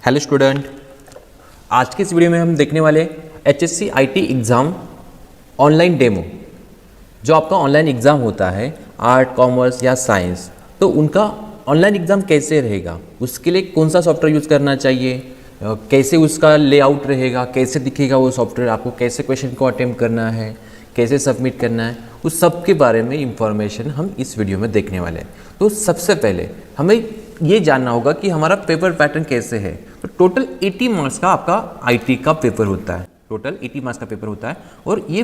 Hello student, आज के इस वीडियो में हम देखने वाले HSC IT exam online demo. जो आपका ऑनलाइन एग्ज़ाम होता है आर्ट, कॉमर्स या साइंस, तो उनका ऑनलाइन एग्ज़ाम कैसे रहेगा, उसके लिए कौन सा सॉफ्टवेयर यूज़ करना चाहिए, कैसे उसका लेआउट रहेगा, कैसे दिखेगा वो सॉफ्टवेयर, आपको कैसे क्वेश्चन को अटेम्प्ट करना है, कैसे सबमिट करना है, उस सब के बारे में इंफॉर्मेशन हम इस वीडियो में देखने वाले हैं। तो सबसे पहले हमें ये जानना होगा कि हमारा पेपर पैटर्न कैसे है। तो टोटल 80 मार्क्स का आपका आईटी का पेपर होता है, टोटल 80 मार्क्स का पेपर होता है और ये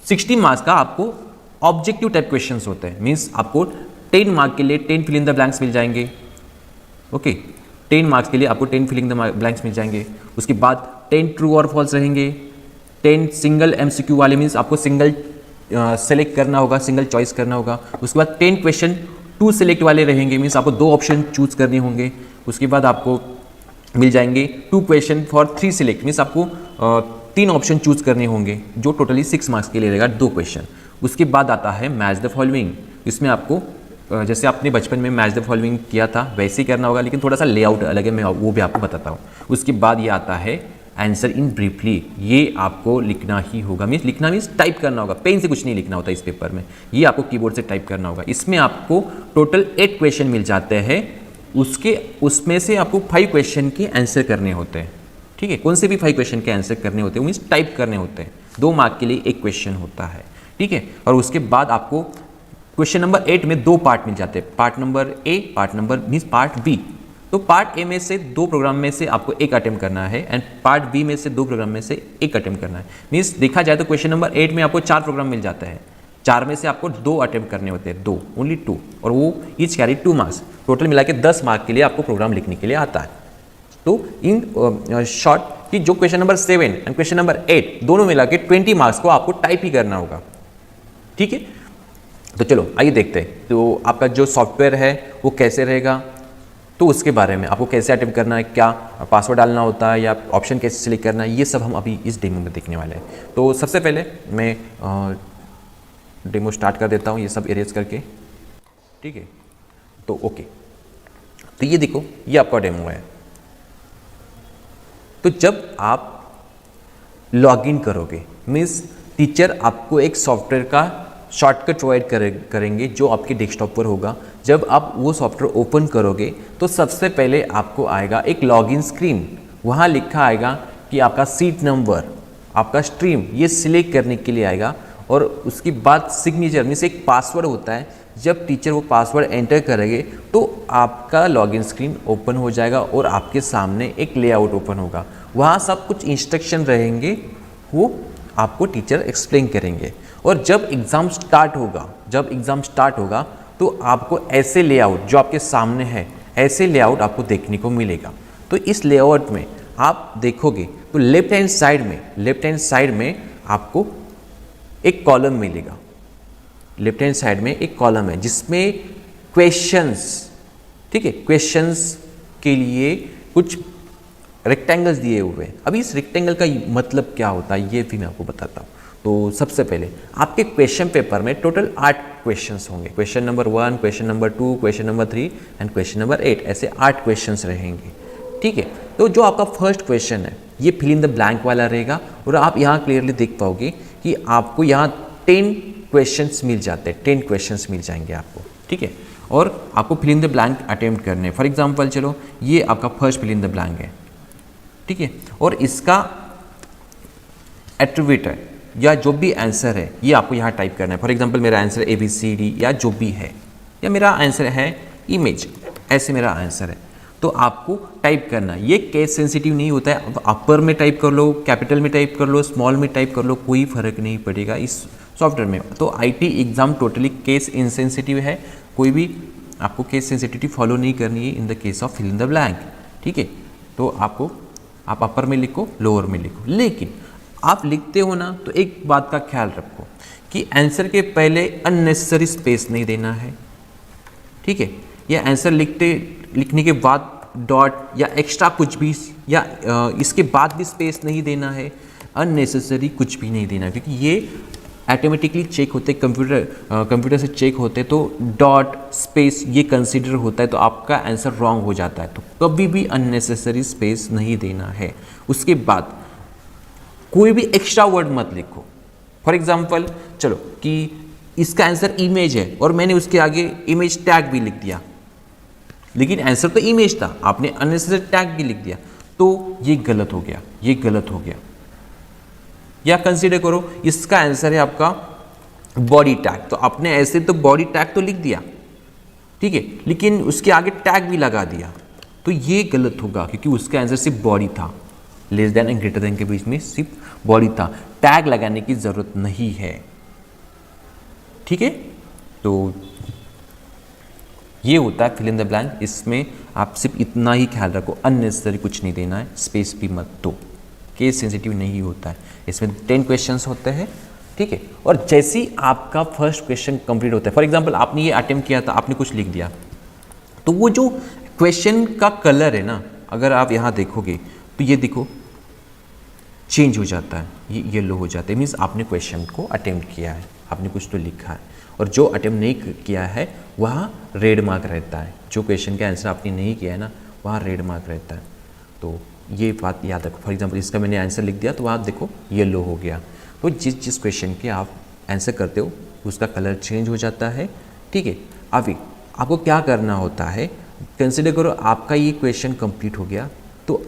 60 मार्क्स का आपको ऑब्जेक्टिव टाइप क्वेश्चंस होते हैं। मीन्स आपको 10 मार्क के लिए 10 फिल इन द ब्लैंक्स मिल जाएंगे। ओके, 10 मार्क्स के लिए आपको 10 फिल इन द ब्लैंक्स मिल जाएंगे। उसके बाद 10 ट्रू और फॉल्स रहेंगे, 10 सिंगल एमसीक्यू वाले, मीन्स आपको सिंगल सेलेक्ट करना होगा, सिंगल चॉइस करना होगा। उसके बाद 10 क्वेश्चन 2 सेलेक्ट वाले रहेंगे, मीन्स आपको 2 ऑप्शन चूज करने होंगे। उसके बाद आपको मिल जाएंगे 2 क्वेश्चन फॉर 3 सेलेक्ट, मीन्स आपको 3 ऑप्शन चूज करने होंगे, जो टोटली 6 मार्क्स के लिए रहेगा 2 क्वेश्चन। उसके बाद आता है मैच द फॉलोइंग। इसमें आपको जैसे आपने बचपन में मैच द फॉलोइंग किया था वैसे ही करना होगा, लेकिन थोड़ा सा लेआउट अलग है, मैं वो भी आपको बताता हूँ। उसके बाद ये आता है आंसर इन ब्रीफली। ये आपको लिखना ही होगा, मीन्स लिखना मीन्स टाइप करना होगा, पेन से कुछ नहीं लिखना होता इस पेपर में, ये आपको कीबोर्ड से टाइप करना होगा। इसमें आपको टोटल 8 क्वेश्चन मिल जाते हैं, उसमें से आपको 5 क्वेश्चन के आंसर करने होते हैं। ठीक है, कौन से भी 5 क्वेश्चन के आंसर करने होते हैं, मीन्स टाइप करने होते हैं। 2 मार्क के लिए 1 क्वेश्चन होता है। ठीक है, और उसके बाद आपको क्वेश्चन नंबर 8 में 2 पार्ट मिल जाते हैं, part number A, part number means part B. तो पार्ट ए में से 2 प्रोग्राम में से आपको 1 अटेम्प्ट करना है एंड पार्ट बी में से 2 प्रोग्राम में से 1 अटेम्प्ट करना है। मीन्स देखा जाए तो क्वेश्चन नंबर 8 में आपको 4 प्रोग्राम मिल जाता है, 4 में से आपको 2 अटेम्प्ट करने होते हैं, 2 ओनली 2, और वो ईच कैरी 2 मार्क्स। टोटल मिला के 10 मार्क के लिए आपको प्रोग्राम लिखने के लिए आता है। तो इन शॉर्ट कि जो question number 7 and question number 8 दोनों मिला के 20 मार्क्स को आपको टाइप ही करना होगा। ठीक है, तो चलो आइए देखते हैं तो आपका जो सॉफ्टवेयर है वो कैसे रहेगा, तो उसके बारे में आपको कैसे अटेम्प्ट करना है, क्या पासवर्ड डालना होता है या ऑप्शन कैसे सिलेक्ट करना है, ये सब हम अभी इस डेमो में देखने वाले हैं। तो सबसे पहले मैं डेमो स्टार्ट कर देता हूँ ये सब इरेज करके। ठीक है, तो ओके, तो ये देखो ये आपका डेमो है। तो जब आप लॉगिन करोगे, मीन्स टीचर आपको एक सॉफ्टवेयर का शॉर्टकट प्रोवाइड करेंगे जो आपके डेस्कटॉप पर होगा। जब आप वो सॉफ्टवेयर ओपन करोगे तो सबसे पहले आपको आएगा एक लॉगिन स्क्रीन। वहाँ लिखा आएगा कि आपका सीट नंबर, आपका स्ट्रीम, ये सिलेक्ट करने के लिए आएगा। और उसके बाद सिग्नेचर मीन्स एक पासवर्ड होता है। जब टीचर वो पासवर्ड एंटर करेंगे तो आपका लॉगिन स्क्रीन ओपन हो जाएगा और आपके सामने एक लेआउट ओपन होगा। वहाँ सब कुछ इंस्ट्रक्शन रहेंगे, वो आपको टीचर एक्सप्लेन करेंगे। और जब एग्ज़ाम स्टार्ट होगा तो आपको ऐसे लेआउट जो आपके सामने है, ऐसे लेआउट आपको देखने को मिलेगा। तो इस लेआउट में आप देखोगे तो लेफ्ट हैंड साइड में आपको एक कॉलम मिलेगा। लेफ्ट हैंड साइड में एक कॉलम है जिसमें क्वेश्चंस, ठीक है, क्वेश्चंस के लिए कुछ रेक्टेंगल्स दिए हुए हैं। अभी इस रेक्टेंगल का मतलब क्या होता है ये भी मैं आपको बताता हूँ। तो सबसे पहले आपके क्वेश्चन पेपर में टोटल 8 क्वेश्चंस होंगे। Question number 1, question number 2, question number 3 and question number 8, ऐसे 8 क्वेश्चंस रहेंगे। ठीक है, तो जो आपका फर्स्ट क्वेश्चन है ये फिल इन द ब्लैंक वाला रहेगा और आप यहाँ क्लियरली देख पाओगे कि आपको यहाँ 10 क्वेश्चंस मिल जाते हैं, 10 क्वेश्चंस मिल जाएंगे आपको। ठीक है, और आपको fill in the blank attempt करने। फॉर एग्जाम्पल चलो ये आपका first fill in the blank है। ठीक है, और इसका एट्रीब्यूट या जो भी आंसर है ये आपको यहाँ टाइप करना है। फॉर एग्जांपल मेरा आंसर ABCD या जो भी है, या मेरा आंसर है इमेज, ऐसे मेरा आंसर है, तो आपको टाइप करना। ये केस सेंसिटिव नहीं होता है, अपर में टाइप कर लो, कैपिटल में टाइप कर लो, स्मॉल में टाइप कर लो, कोई फर्क नहीं पड़ेगा इस सॉफ्टवेयर में। तो IT exam totally case insensitive है, कोई भी आपको केस सेंसिटिविटी फॉलो नहीं करनी है in the case of fill in the blank. ठीक है, तो आप अपर में लिखो, लोअर में लिखो, लेकिन आप लिखते हो ना तो एक बात का ख्याल रखो कि आंसर के पहले अननेसेसरी स्पेस नहीं देना है। ठीक है, या आंसर लिखने के बाद डॉट या एक्स्ट्रा कुछ भी या इसके बाद भी स्पेस नहीं देना है, अननेसेसरी कुछ भी नहीं देना, क्योंकि ये ऑटोमेटिकली चेक होते, कंप्यूटर से चेक होते, तो डॉट स्पेस ये कंसीडर होता है, तो आपका आंसर रॉन्ग हो जाता है। तो कभी भी अननेसेसरी स्पेस नहीं देना है। उसके बाद कोई भी एक्स्ट्रा वर्ड मत लिखो। फॉर एग्जाम्पल चलो कि इसका आंसर इमेज है और मैंने उसके आगे इमेज टैग भी लिख दिया, लेकिन आंसर तो इमेज था, आपने अननेसेसरी टैग भी लिख दिया, तो ये गलत हो गया, ये गलत हो गया। या कंसीडर करो इसका आंसर है आपका बॉडी टैग, तो आपने ऐसे तो बॉडी टैग तो लिख दिया, ठीक है, लेकिन उसके आगे टैग भी लगा दिया, तो ये गलत होगा, क्योंकि उसका आंसर सिर्फ बॉडी था। Less than and greater than के बीच में सिर्फ बॉडी था, टैग लगाने की जरूरत नहीं है, ठीक है। तो ये होता है फिल इन द ब्लैंक। इसमें आप सिर्फ इतना ही ख्याल रखो, अननेसेसरी कुछ नहीं देना है, स्पेस भी मत दो, केस सेंसिटिव नहीं होता है। इसमें 10 क्वेश्चंस होते हैं, ठीक है। और जैसे ही आपका फर्स्ट क्वेश्चन कंप्लीट होता है, फॉर एग्जांपल आपने ये अटेम्प्ट किया था, आपने कुछ लिख दिया, तो वो जो क्वेश्चन का कलर है ना, अगर आप यहाँ देखोगे तो ये देखो चेंज हो जाता है, ये येलो हो जाता है, मीन्स आपने क्वेश्चन को अटेम्प्ट किया है, आपने कुछ तो लिखा है। और जो अटेम्प्ट नहीं किया है वहाँ रेड मार्क रहता है, जो क्वेश्चन का आंसर आपने नहीं किया है ना, वहाँ रेड मार्क रहता है। तो ये बात याद रखो। फॉर एग्जांपल इसका मैंने आंसर लिख दिया, तो आप देखो येलो हो गया। तो जिस क्वेश्चन के आप आंसर करते हो उसका कलर चेंज हो जाता है, ठीक है। अभी आपको क्या करना होता है, कंसिडर करो आपका ये क्वेश्चन कंप्लीट हो गया, तो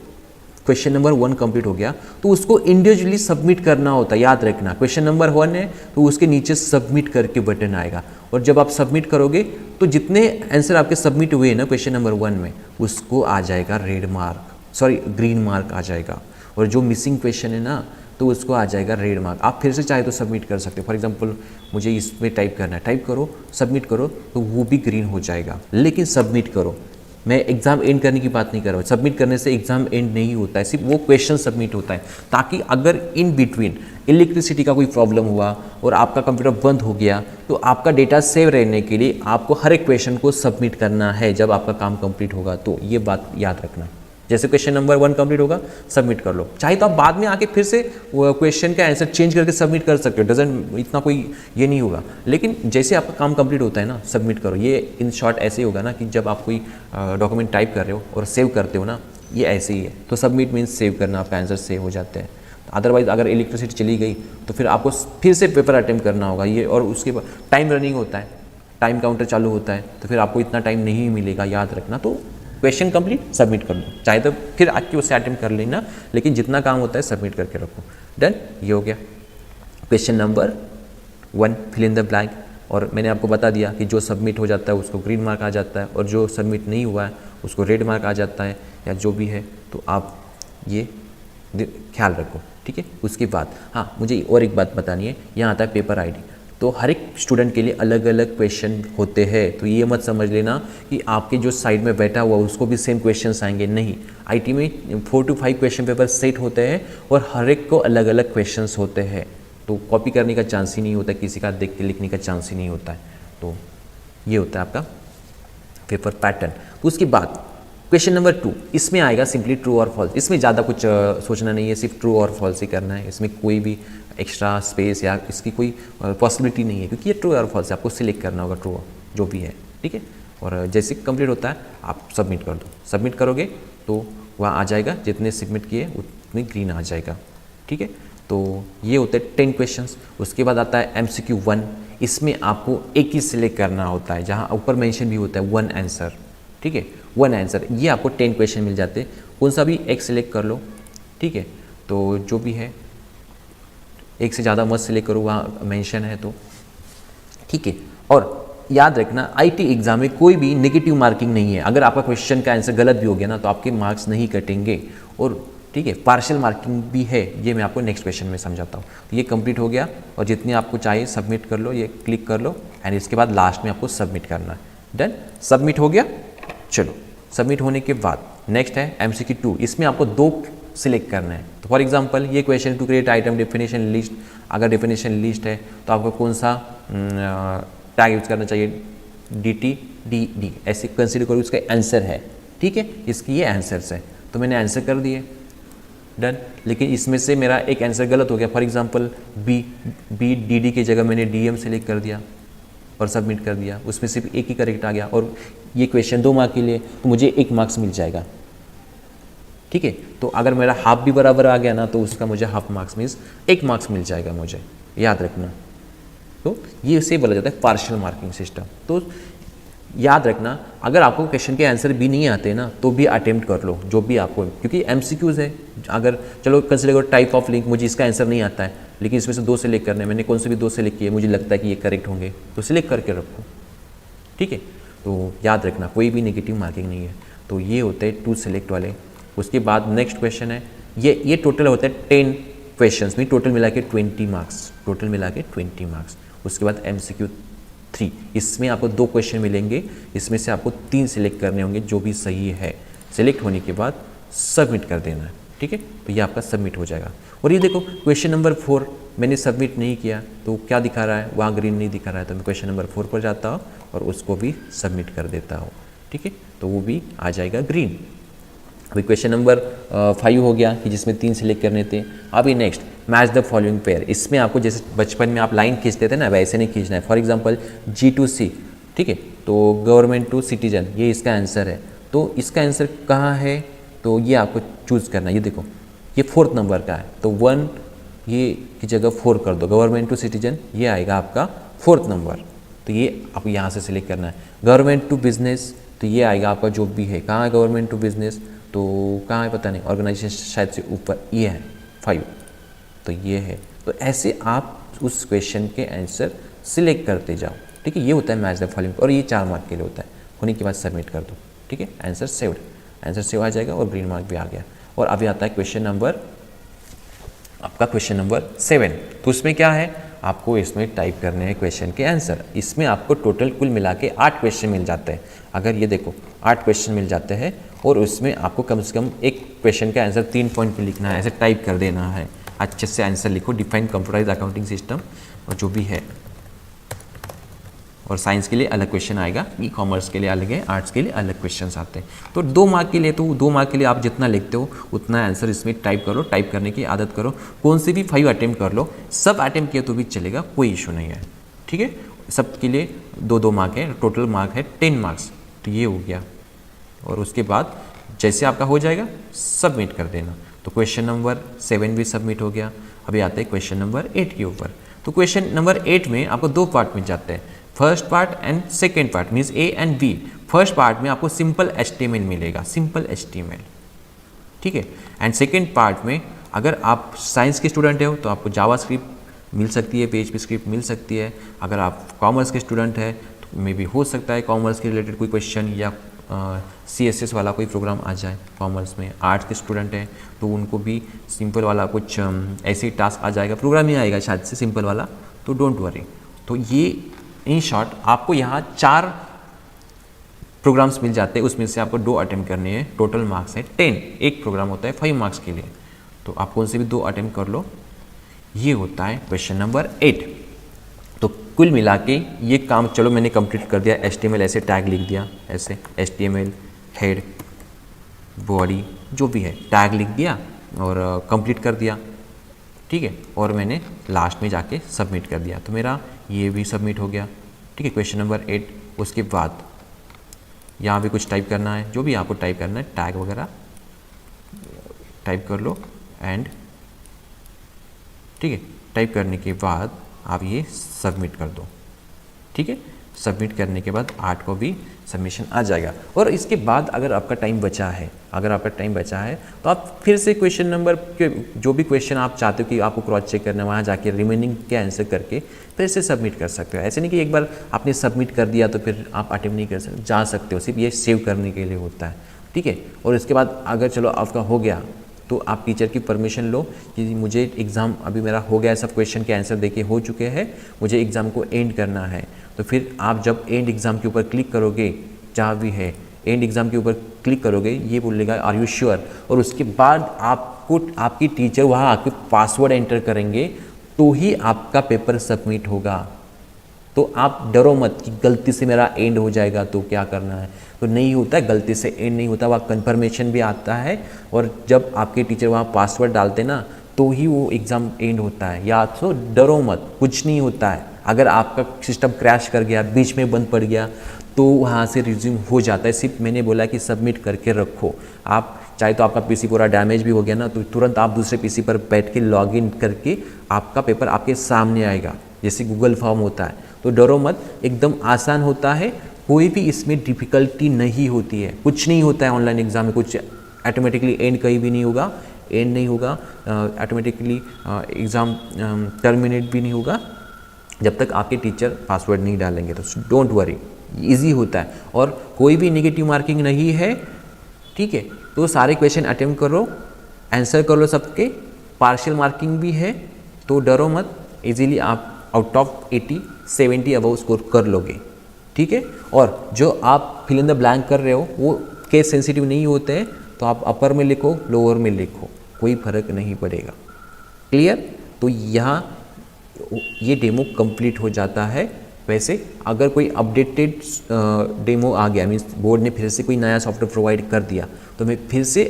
क्वेश्चन नंबर 1 कंप्लीट हो गया, तो उसको इंडिविजुअली सबमिट करना होता है। याद रखना, क्वेश्चन नंबर 1 है तो उसके नीचे सबमिट करके बटन आएगा, और जब आप सबमिट करोगे तो जितने आंसर आपके सबमिट हुए ना क्वेश्चन नंबर 1 में, उसको आ जाएगा red mark, sorry green mark आ जाएगा। और जो मिसिंग क्वेश्चन है ना, तो उसको आ जाएगा रेड मार्क। आप फिर से चाहे तो सबमिट कर सकते हो। फॉर एग्जांपल मुझे इसमें टाइप करना है, टाइप करो, सबमिट करो, तो वो भी ग्रीन हो जाएगा, लेकिन सबमिट करो। मैं एग्ज़ाम एंड करने की बात नहीं कर रहा हूँ, सबमिट करने से एग्ज़ाम एंड नहीं होता है, सिर्फ वो क्वेश्चन सबमिट होता है, ताकि अगर इन बिटवीन इलेक्ट्रिसिटी का कोई प्रॉब्लम हुआ और आपका कंप्यूटर बंद हो गया, तो आपका डेटा सेव रहने के लिए आपको हर एक क्वेश्चन को सबमिट करना है जब आपका काम कंप्लीट होगा। तो ये बात याद रखना। जैसे क्वेश्चन नंबर 1 कंप्लीट होगा, सबमिट कर लो। चाहे तो आप बाद में आके फिर से क्वेश्चन का आंसर चेंज करके सबमिट कर सकते हो, डजंट इतना कोई ये नहीं होगा, लेकिन जैसे आपका काम कंप्लीट होता है ना, सबमिट करो। ये इन शॉर्ट ऐसे ही होगा ना कि जब आप कोई डॉक्यूमेंट टाइप कर रहे हो और सेव करते हो ना, ये ऐसे ही है। तो सबमिट मीन्स सेव करना, आपका आंसर सेव हो जाते हैं। अदरवाइज अगर इलेक्ट्रिसिटी चली गई तो फिर आपको फिर से पेपर अटेम्प्ट करना होगा ये, और उसके बाद टाइम रनिंग होता है, टाइम काउंटर चालू होता है, तो फिर आपको इतना टाइम नहीं मिलेगा, याद रखना। तो क्वेश्चन कंप्लीट, सबमिट कर दो, चाहे तो फिर आके उससे अटेम्प्ट कर लेना, लेकिन जितना काम होता है सबमिट करके रखो। डन, ये हो गया question number 1 fill in the blank. और मैंने आपको बता दिया कि जो सबमिट हो जाता है उसको ग्रीन मार्क आ जाता है, और जो सबमिट नहीं हुआ है उसको रेड मार्क आ जाता है, या जो भी है। तो आप ये ख्याल रखो, ठीक है। उसके बाद हाँ, मुझे और एक बात बतानी है, यहाँ आता है पेपर आईडी। तो हर एक स्टूडेंट के लिए अलग अलग क्वेश्चन होते हैं, तो ये मत समझ लेना कि आपके जो साइड में बैठा हुआ उसको भी सेम क्वेश्चंस आएंगे, नहीं। आईटी में 4 to 5 क्वेश्चन पेपर सेट होते हैं, और हर एक को अलग अलग क्वेश्चंस होते हैं, तो कॉपी करने का चांस ही नहीं होता, किसी का देख के लिखने का चांस ही नहीं होता है। तो ये होता है आपका पेपर पैटर्न। तो उसके बाद क्वेश्चन नंबर 2, इसमें आएगा सिंपली ट्रू और फॉल्स। इसमें ज़्यादा कुछ सोचना नहीं है, सिर्फ ट्रू और फॉल्स ही करना है। इसमें कोई भी एक्स्ट्रा स्पेस या इसकी कोई पॉसिबिलिटी नहीं है, क्योंकि ये ट्रू और फॉल्स है, आपको सिलेक्ट करना होगा ट्रू जो भी है, ठीक है। और जैसे कंप्लीट होता है आप सबमिट कर दो, सबमिट करोगे तो वहाँ आ जाएगा, जितने सबमिट किए उतने ग्रीन आ जाएगा, ठीक है। तो ये होते हैं 10 क्वेश्चंस। उसके बाद आता है MCQ 1। इसमें आपको एक ही सिलेक्ट करना होता है, जहाँ ऊपर मेंशन भी होता है 1 आंसर, ठीक है, 1 आंसर। ये आपको 10 क्वेश्चन मिल जाते हैं, कौन सा भी एक सिलेक्ट कर लो, ठीक है। तो जो भी है, एक से ज़्यादा मत सिलेक्ट करो, वहाँ मेंशन है तो, ठीक है। और याद रखना, आईटी एग्जाम में कोई भी नेगेटिव मार्किंग नहीं है। अगर आपका क्वेश्चन का आंसर गलत भी हो गया ना, तो आपके मार्क्स नहीं कटेंगे, और ठीक है, पार्शियल मार्किंग भी है, ये मैं आपको नेक्स्ट क्वेश्चन में समझाता हूँ। तो ये कंप्लीट हो गया, और जितनी आपको चाहिए सबमिट कर लो, ये क्लिक कर लो, एंड इसके बाद लास्ट में आपको सबमिट करना है। डन, सबमिट हो गया। चलो, सबमिट होने के बाद नेक्स्ट है MCQ 2। इसमें आपको 2 सिलेक्ट करना है। तो फॉर एग्जांपल ये question, to create item definition list. अगर डेफिनेशन लिस्ट है तो आपको कौन सा टैग यूज करना चाहिए, DT DD ऐसे कंसीडर करो, उसका आंसर है, ठीक है। इसकी ये आंसर्स है, तो मैंने आंसर कर दिए, डन। लेकिन इसमें से मेरा एक आंसर गलत हो गया, for example B D D की जगह मैंने डी एम सेलेक्ट कर दिया और सबमिट कर दिया, उसमें सिर्फ एक ही करेक्ट आ गया और ये क्वेश्चन 2 मार्क के लिए, तो मुझे 1 मार्क्स मिल जाएगा। ठीक है, तो अगर मेरा हाफ भी बराबर आ गया ना तो उसका मुझे हाफ मार्क्स मीन्स 1 मार्क्स मिल जाएगा, मुझे याद रखना। तो ये उसे बोला जाता है पार्शियल मार्किंग सिस्टम। तो याद रखना, अगर आपको क्वेश्चन के आंसर भी नहीं आते ना तो भी अटेम्प्ट कर लो जो भी आपको, क्योंकि एमसीक्यूज है। अगर चलो कंसिडर करो टाइप ऑफ लिंक, मुझे इसका आंसर नहीं आता है लेकिन इसमें से 2 सेलेक्ट करने, मैंने कौन से भी 2 सेलेक्ट किए, मुझे लगता है कि ये करेक्ट होंगे तो सिलेक्ट करके रखो। ठीक है, तो याद रखना कोई भी नेगेटिव मार्किंग नहीं है। तो ये होते हैं 2 सेलेक्ट वाले। उसके बाद नेक्स्ट क्वेश्चन है, ये टोटल होता है 10 क्वेश्चन में, टोटल मिला के 20 मार्क्स, टोटल मिला के 20 मार्क्स। उसके बाद MCQ 3, इसमें आपको 2 क्वेश्चन मिलेंगे, इसमें से आपको 3 सिलेक्ट करने होंगे जो भी सही है। सिलेक्ट होने के बाद सबमिट कर देना है। ठीक है, तो ये आपका सबमिट हो जाएगा। और ये देखो क्वेश्चन नंबर 4 मैंने सबमिट नहीं किया तो क्या दिखा रहा है, वहाँ ग्रीन नहीं दिखा रहा है, तो मैं क्वेश्चन नंबर 4 पर जाता हूँ और उसको भी सबमिट कर देता हूँ। ठीक है, तो वो भी आ जाएगा ग्रीन। अभी क्वेश्चन नंबर 5 हो गया कि जिसमें 3 सिलेक्ट करने थे। अभी next match the following pair, इसमें आपको जैसे बचपन में आप लाइन खींचते थे ना वैसे नहीं खींचना है। For example G to C, ठीक है, तो गवर्नमेंट टू सिटीजन, ये इसका आंसर है। तो इसका आंसर कहाँ है, तो ये आपको चूज़ करना है। ये देखो ये 4th नंबर का है, तो 1 ये की जगह 4 कर दो, गवर्नमेंट टू सिटीजन ये आएगा आपका 4th नंबर, तो ये आपको यहाँ से सिलेक्ट करना है। गवर्नमेंट टू बिजनेस, तो ये आएगा आपका जो भी है, कहाँ है गवर्नमेंट टू बिजनेस, तो कहाँ है पता नहीं, ऑर्गेनाइजेशन शायद से ऊपर, ये है 5, तो ये है। तो ऐसे आप उस क्वेश्चन के आंसर सिलेक्ट करते जाओ। ठीक है, ये होता है मैच द फॉलोइंग, और ये 4 मार्क के लिए होता है। होने के बाद सबमिट कर दो। ठीक है, आंसर सेव्ड, आंसर सेव आ जाएगा और ग्रीन मार्क भी आ गया। और अभी आता है क्वेश्चन नंबर, आपका क्वेश्चन नंबर 7। तो उसमें क्या है, आपको इसमें टाइप करने हैं क्वेश्चन के आंसर। इसमें आपको टोटल कुल मिला के 8 क्वेश्चन मिल जाते हैं। अगर ये देखो 8 क्वेश्चन मिल जाते हैं और उसमें आपको कम से कम एक क्वेश्चन का आंसर 3 पॉइंट पे लिखना है, ऐसे टाइप कर देना है। अच्छे से आंसर लिखो, डिफाइन कंप्यूटराइज अकाउंटिंग सिस्टम और जो भी है। और साइंस के लिए अलग क्वेश्चन आएगा, ई कॉमर्स के लिए अलग है, आर्ट्स के लिए अलग क्वेश्चन आते हैं। तो 2 मार्क के लिए, तो 2 मार्क के लिए आप जितना लिखते हो उतना आंसर इसमें टाइप करो, टाइप करने की आदत करो। कौन से भी 5 अटेम्प्ट कर लो, सब अटेम्प्ट किए तो भी चलेगा, कोई इशू नहीं है। ठीक है, सब के लिए 2-2 मार्क है, टोटल मार्क है 10 मार्क्स। तो ये हो गया, और उसके बाद जैसे आपका हो जाएगा सबमिट कर देना। तो क्वेश्चन नंबर 7 भी सबमिट हो गया। अभी आते हैं क्वेश्चन नंबर 8 के ऊपर। तो क्वेश्चन नंबर 8 में आपको 2 पार्ट मिल जाते हैं, first part and second part, means A and B। First part में आपको सिंपल HTML मिलेगा, सिंपल HTML, ठीक है। एंड सेकेंड पार्ट में अगर आप साइंस के स्टूडेंट हो तो आपको जावास्क्रिप्ट मिल सकती है, PHP स्क्रिप्ट मिल सकती है। अगर आप कॉमर्स के स्टूडेंट है तो मे भी हो सकता है कॉमर्स के रिलेटेड कोई क्वेश्चन या CSS वाला कोई प्रोग्राम आ जाए कॉमर्स में। आर्ट्स के स्टूडेंट हैं तो उनको भी सिंपल वाला कुछ ऐसे ही टास्क आ जाएगा, प्रोग्राम ही आएगा शायद से सिंपल वाला, तो डोंट वरी। तो ये इन शॉर्ट आपको यहाँ 4 प्रोग्राम्स मिल जाते हैं, उसमें से आपको 2 अटेम्प्ट करने हैं। टोटल मार्क्स है 10, एक प्रोग्राम होता है 5 मार्क्स के लिए, तो आप कौन से भी 2 अटेम्प्ट कर लो। ये होता है क्वेश्चन नंबर 8। तो कुल मिला के ये काम चलो मैंने कंप्लीट कर दिया। HTML ऐसे टैग लिख दिया, ऐसे HTML हेड बॉडी जो भी है टैग लिख दिया और कंप्लीट कर दिया, ठीक है। और मैंने लास्ट में जाके सबमिट कर दिया, तो मेरा ये भी सबमिट हो गया, ठीक है। Question number 8। उसके बाद यहाँ भी कुछ टाइप करना है, जो भी आपको टाइप करना है, टैग वगैरह टाइप कर लो एंड, ठीक है। टाइप करने के बाद आप ये सबमिट कर दो, ठीक है। सबमिट करने के बाद 8 को भी सबमिशन आ जाएगा। और इसके बाद अगर आपका टाइम बचा है, तो आप फिर से क्वेश्चन नंबर के जो भी क्वेश्चन आप चाहते हो कि आपको क्रॉस चेक करना है, वहाँ जाके रिमेनिंग के आंसर करके फिर से सबमिट कर सकते हो। ऐसे नहीं कि एक बार आपने सबमिट कर दिया तो फिर आप अटेम्प्ट नहीं कर सकते, जा सकते हो, सिर्फ ये सेव करने के लिए होता है, ठीक है। और इसके बाद अगर चलो आपका हो गया तो आप टीचर की परमिशन लो कि मुझे एग्ज़ाम अभी मेरा हो गया है, सब क्वेश्चन के आंसर देके हो चुके हैं, मुझे एग्ज़ाम को एंड करना है। तो फिर आप जब एंड एग्ज़ाम के ऊपर क्लिक करोगे, जहाँ भी है एंड एग्ज़ाम के ऊपर क्लिक करोगे, ये बोलेगा आर यू श्योर, और उसके बाद आपको आपकी टीचर वहाँ आके पासवर्ड एंटर करेंगे तो ही आपका पेपर सबमिट होगा। तो आप डरो मत कि गलती से मेरा एंड हो जाएगा तो क्या करना है। तो नहीं होता है, गलती से एंड नहीं होता, वहाँ कन्फर्मेशन भी आता है। और जब आपके टीचर वहाँ पासवर्ड डालते ना तो ही वो एग्ज़ाम एंड होता है। या तो डरो मत, कुछ नहीं होता है। अगर आपका सिस्टम क्रैश कर गया, बीच में बंद पड़ गया, तो वहाँ से रिज्यूम हो जाता है। सिर्फ मैंने बोला कि सबमिट करके रखो। आप चाहे तो आपका पीसी पूरा डैमेज भी हो गया ना, तो तुरंत आप दूसरे पीसी पर बैठ के लॉगिन करके आपका पेपर आपके सामने आएगा, जैसे गूगल फॉर्म होता है। तो डरो मत, एकदम आसान होता है, कोई भी इसमें डिफ़िकल्टी नहीं होती है, कुछ नहीं होता है ऑनलाइन एग्ज़ाम में, कुछ ऑटोमेटिकली एंड कहीं भी नहीं होगा, एंड नहीं होगा, ऑटोमेटिकली एग्ज़ाम टर्मिनेट भी नहीं होगा जब तक आपके टीचर पासवर्ड नहीं डालेंगे। तो डोंट वरी, ईजी होता है और कोई भी नेगेटिव मार्किंग नहीं है, ठीक है। तो सारे क्वेश्चन अटेम्प्ट करो, आंसर कर लो सबके, पार्शियल मार्किंग भी है, तो डरो मत, इजीली आप आउट ऑफ 80 70 अबव स्कोर कर लोगे, ठीक है। और जो आप फिल इन द ब्लैंक कर रहे हो वो केस सेंसिटिव नहीं होते हैं, तो आप अपर में लिखो, लोअर में लिखो, कोई फर्क नहीं पड़ेगा। क्लियर? तो यहाँ ये डेमो कंप्लीट हो जाता है। वैसे अगर कोई अपडेटेड डेमो आ गया, मीन्स बोर्ड ने फिर से कोई नया सॉफ्टवेयर प्रोवाइड कर दिया, तो मैं फिर से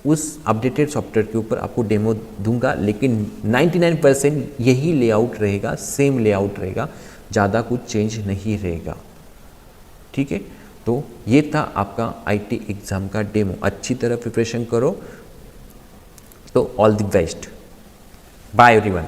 उस अपडेटेड सॉफ्टवेयर के ऊपर आपको डेमो दूंगा। लेकिन 99% यही लेआउट रहेगा, सेम लेआउट रहेगा, ज़्यादा कुछ चेंज नहीं रहेगा, ठीक है। तो ये था आपका आईटी एग्ज़ाम का डेमो। अच्छी तरह प्रिपरेशन करो। तो all the best, bye everyone.